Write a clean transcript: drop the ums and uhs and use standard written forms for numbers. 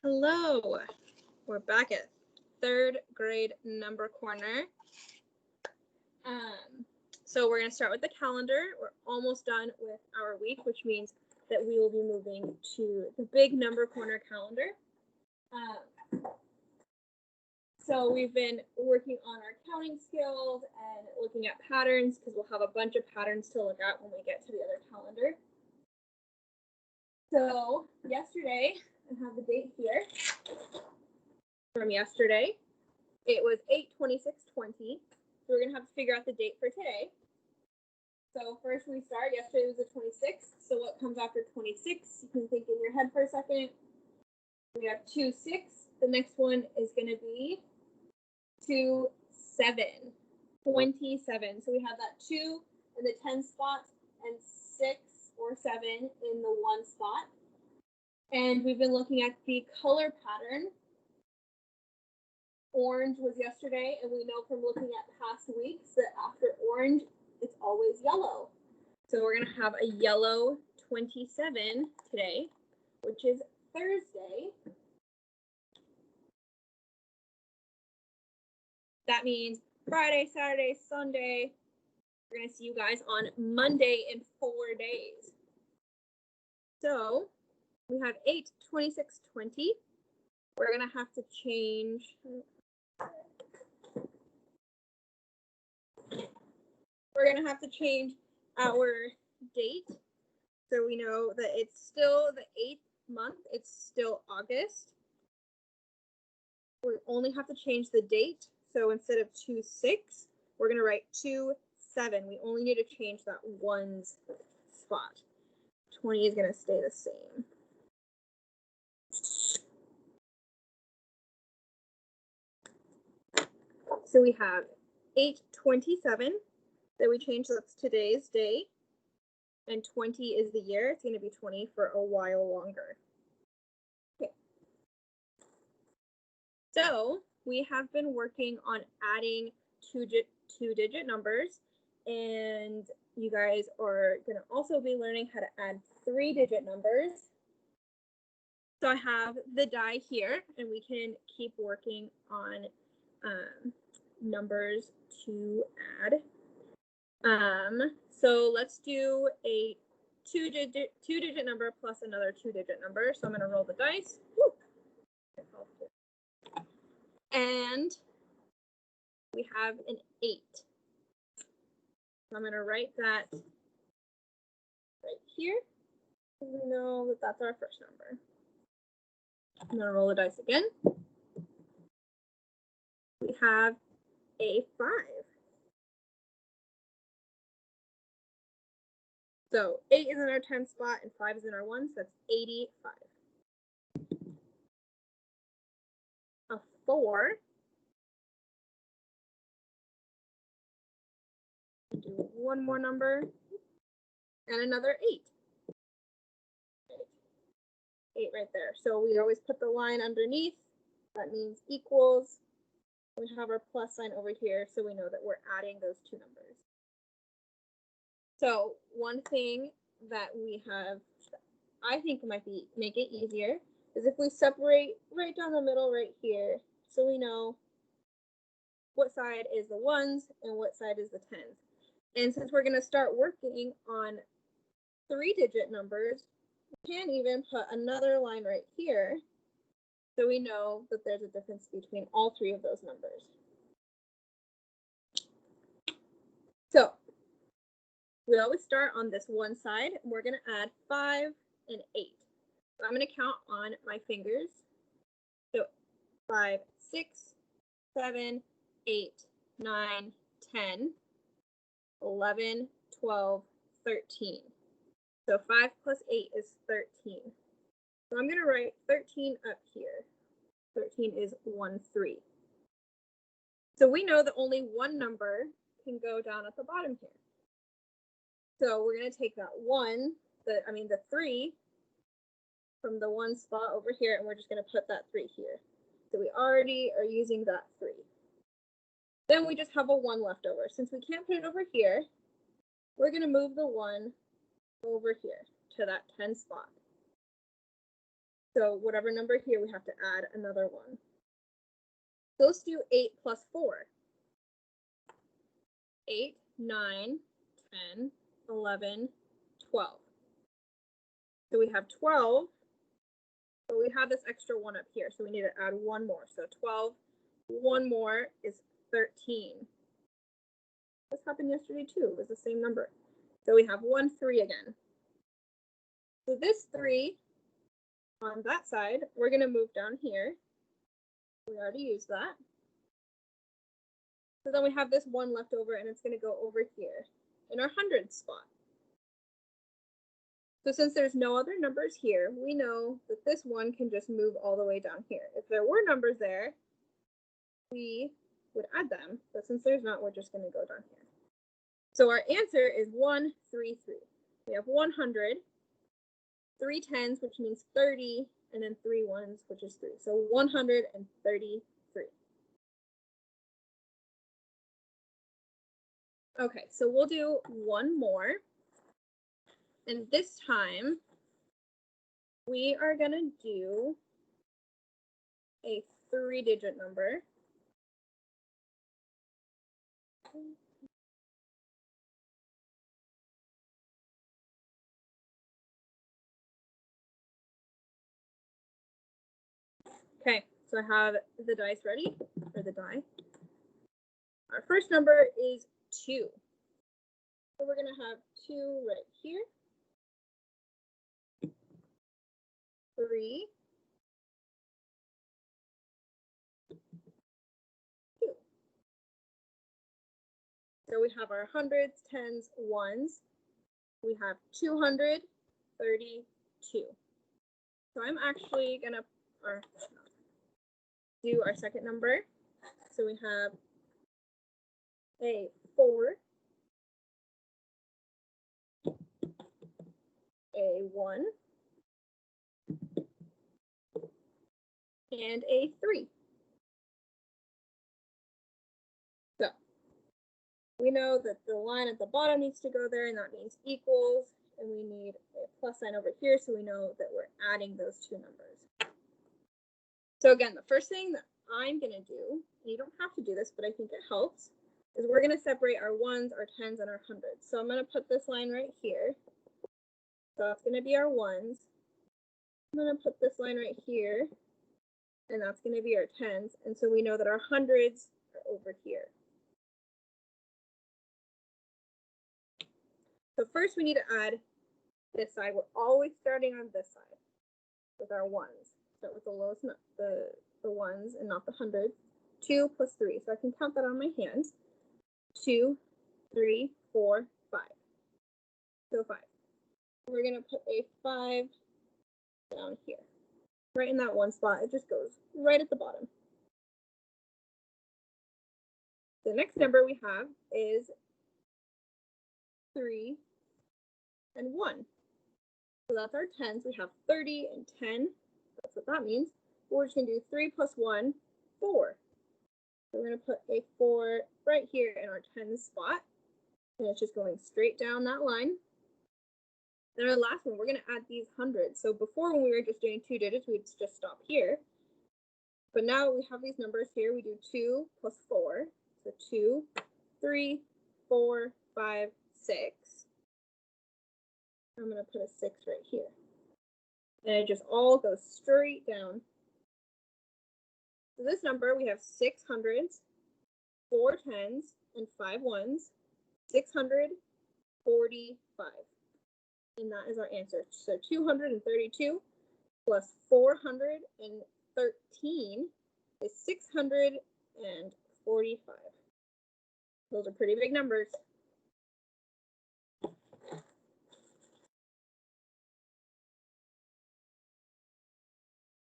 Hello, we're back at third grade number corner. So we're going to start with the calendar. We're almost done with our week, which means that we will be moving to the big number corner calendar. So we've been working on our counting skills and looking at patterns because we'll have a bunch of patterns to look at when we get to the other calendar. So yesterday, I have the date here from yesterday. It was 8/26/20. So we're going to have to figure out the date for today. So first we start, yesterday was the 26th. So what comes after 26? You can think in your head for a second. We have 2, 6. The next one is going to be 2, 7, 27. So we have that 2 in the 10 spot and 6 or 7 in the 1 spot. And we've been looking at the color pattern. Orange was yesterday, and we know from looking at past weeks that after orange, it's always yellow. So we're going to have a yellow 27 today, which is Thursday. That means Friday, Saturday, Sunday. We're going to see you guys on Monday in 4 days. So we have 8/26/20. We're going to have to change. We're going to have to change our date. So we know that it's still the 8th month. It's still August. We only have to change the date. So instead of 2, 6, we're going to write 2, 7. We only need to change that 1's spot. 20 is going to stay the same. So we have 8/27 that we changed. That's today's day. And 20 is the year. It's going to be 20 for a while longer. Okay. So we have been working on adding two-digit numbers. And you guys are going to also be learning how to add 3-digit numbers. So I have the die here, and we can keep working on numbers to add. So let's do a two-digit number plus another 2-digit number. So I'm going to roll the dice. Woo! And we have an 8. So I'm going to write that right here. We know that that's our first number. I'm going to roll the dice again. We have a 5. So 8 is in our 10 spot and 5 is in our 1, so that's 85. A 4. Do one more number and another 8. 8 right there. So we always put the line underneath. That means equals. We have our plus sign over here, so we know that we're adding those two numbers. So one thing that we have, I think might make it easier, is if we separate right down the middle right here, so we know what side is the 1s and what side is the 10s. And since we're going to start working on 3-digit numbers, we can even put another line right here, so we know that there's a difference between all 3 of those numbers. So we always start on this one side, and we're going to add 5 and 8. So I'm going to count on my fingers. So 5, 6, 7, 8, 9, 10, 11, 12, 13. So 5 plus 8 is 13. So I'm going to write 13 up here. 13 is 1, 3. So we know that only one number can go down at the bottom here. So we're going to take that the 3 from the 1 spot over here, and we're just going to put that 3 here. So we already are using that 3. Then we just have a 1 left over. Since we can't put it over here, we're going to move the 1 over here to that 10 spot. So whatever number here, we have to add another one. So let's do 8 plus 4. 8, 9, 10, 11, 12. So we have 12, but we have this extra one up here, so we need to add one more. So 12, one more is 13. This happened yesterday too, it was the same number. So we have 1, 3 again. So this 3 on that side, we're going to move down here. We already used that. So then we have this 1 left over, and it's going to go over here in our hundreds spot. So since there's no other numbers here, we know that this 1 can just move all the way down here. If there were numbers there, we would add them, but since there's not, we're just going to go down here. So our answer is 133. We have 100, 3 10s, which means 30, and then 3 1s, which is 3. So 133. Okay, so we'll do one more. And this time, we are going to do a 3-digit number. Okay, so I have the dice ready, or the die. Our first number is 2. So we're going to have 2 right here. 3. 2. So we have our hundreds, tens, ones. We have 232. So I'm actually going to do our second number. So we have a 4, a 1, and a 3. So we know that the line at the bottom needs to go there, and that means equals, and we need a plus sign over here, so we know that we're adding those 2 numbers. So again, the first thing that I'm going to do, and you don't have to do this, but I think it helps, is we're going to separate our 1s, our 10s, and our 100s. So I'm going to put this line right here. So that's going to be our 1s. I'm going to put this line right here, and that's going to be our 10s. And so we know that our 100s are over here. So first we need to add this side. We're always starting on this side with our 1s. Start with the lowest, the 1s and not the 100s. 2 plus 3. So I can count that on my hands. 2, 3, 4, 5. So 5. We're going to put a 5 down here. Right in that one spot. It just goes right at the bottom. The next number we have is 3 and 1. So that's our 10s. We have 30 and 10. That's what that means. We're just going to do 3 plus 1, 4. So we're going to put a 4 right here in our 10s spot. And it's just going straight down that line. Then our last one, we're going to add these hundreds. So before, when we were just doing 2 digits, we'd just stop here. But now we have these numbers here. We do 2 plus 4. So 2, 3, 4, 5, 6. I'm going to put a 6 right here. And it just all goes straight down. So this number, we have 6 hundreds, 4 10s, and 5 1s, 645. And that is our answer. So 232 plus 413 is 645. Those are pretty big numbers.